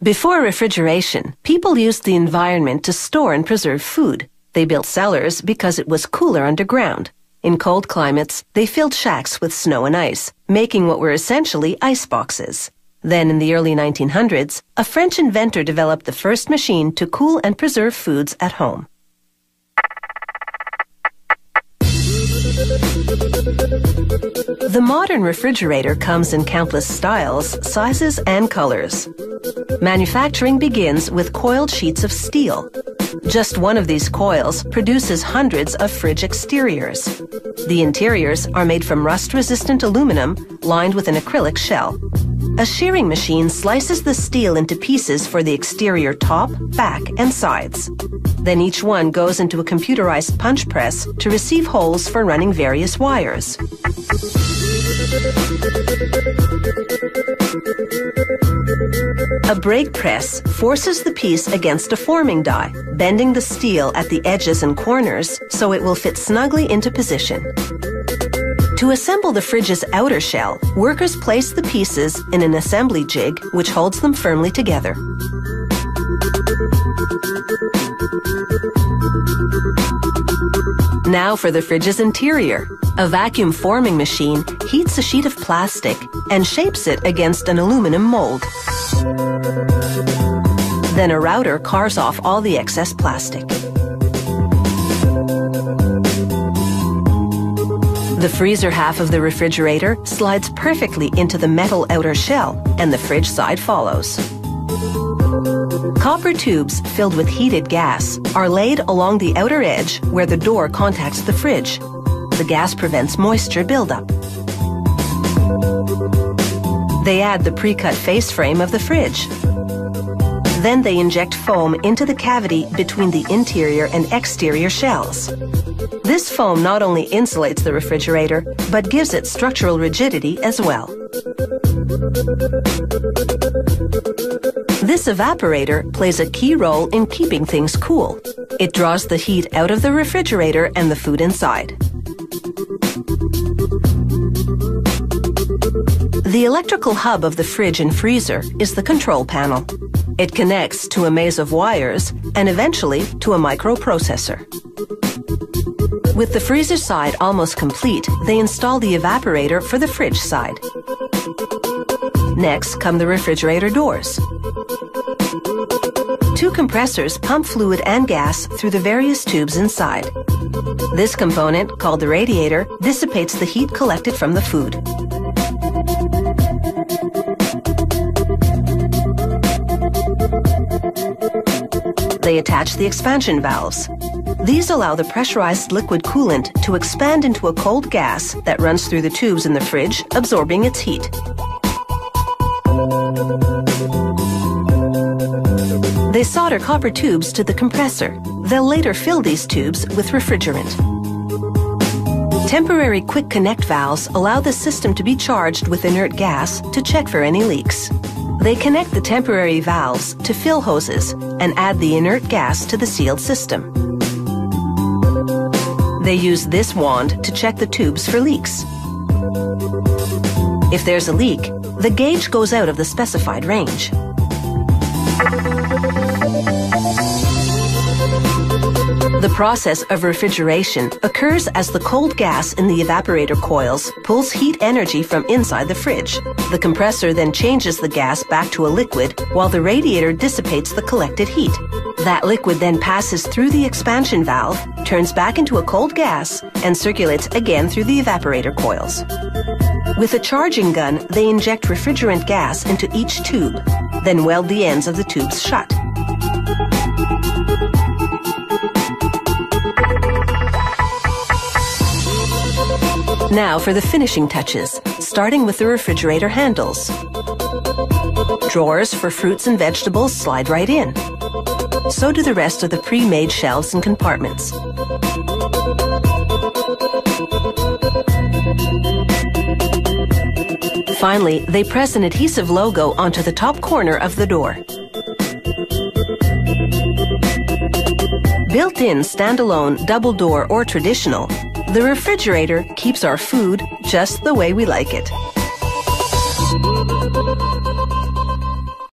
Before refrigeration, people used the environment to store and preserve food. They built cellars because it was cooler underground. In cold climates, they filled shacks with snow and ice, making what were essentially ice boxes. Then, in the early 1900s, a French inventor developed the first machine to cool and preserve foods at home. The modern refrigerator comes in countless styles, sizes, and colors. Manufacturing begins with coiled sheets of steel. Just one of these coils produces hundreds of fridge exteriors. The interiors are made from rust-resistant aluminum lined with an acrylic shell. A shearing machine slices the steel into pieces for the exterior top, back, and sides. Then each one goes into a computerized punch press to receive holes for running various wires. A brake press forces the piece against a forming die, bending the steel at the edges and corners so it will fit snugly into position. To assemble the fridge's outer shell, workers place the pieces in an assembly jig which holds them firmly together. Now for the fridge's interior. A vacuum forming machine heats a sheet of plastic and shapes it against an aluminum mold. Then a router carves off all the excess plastic. The freezer half of the refrigerator slides perfectly into the metal outer shell, and the fridge side follows. Copper tubes filled with heated gas are laid along the outer edge where the door contacts the fridge. The gas prevents moisture buildup. They add the pre-cut face frame of the fridge. Then they inject foam into the cavity between the interior and exterior shells. This foam not only insulates the refrigerator, but gives it structural rigidity as well. This evaporator plays a key role in keeping things cool. It draws the heat out of the refrigerator and the food inside. The electrical hub of the fridge and freezer is the control panel. It connects to a maze of wires and eventually to a microprocessor. With the freezer side almost complete, they install the evaporator for the fridge side. Next come the refrigerator doors. Two compressors pump fluid and gas through the various tubes inside. This component, called the radiator, dissipates the heat collected from the food. They attach the expansion valves. These allow the pressurized liquid coolant to expand into a cold gas that runs through the tubes in the fridge, absorbing its heat. They solder copper tubes to the compressor. They'll later fill these tubes with refrigerant. Temporary quick connect valves allow the system to be charged with inert gas to check for any leaks. They connect the temporary valves to fill hoses and add the inert gas to the sealed system. They use this wand to check the tubes for leaks. If there's a leak, the gauge goes out of the specified range. The process of refrigeration occurs as the cold gas in the evaporator coils pulls heat energy from inside the fridge. The compressor then changes the gas back to a liquid while the radiator dissipates the collected heat. That liquid then passes through the expansion valve, turns back into a cold gas, and circulates again through the evaporator coils. With a charging gun, they inject refrigerant gas into each tube, then weld the ends of the tubes shut. Now for the finishing touches, starting with the refrigerator handles. Drawers for fruits and vegetables slide right in. So do the rest of the pre-made shelves and compartments. Finally, they press an adhesive logo onto the top corner of the door. Built-in, standalone, double door, or traditional, the refrigerator keeps our food just the way we like it.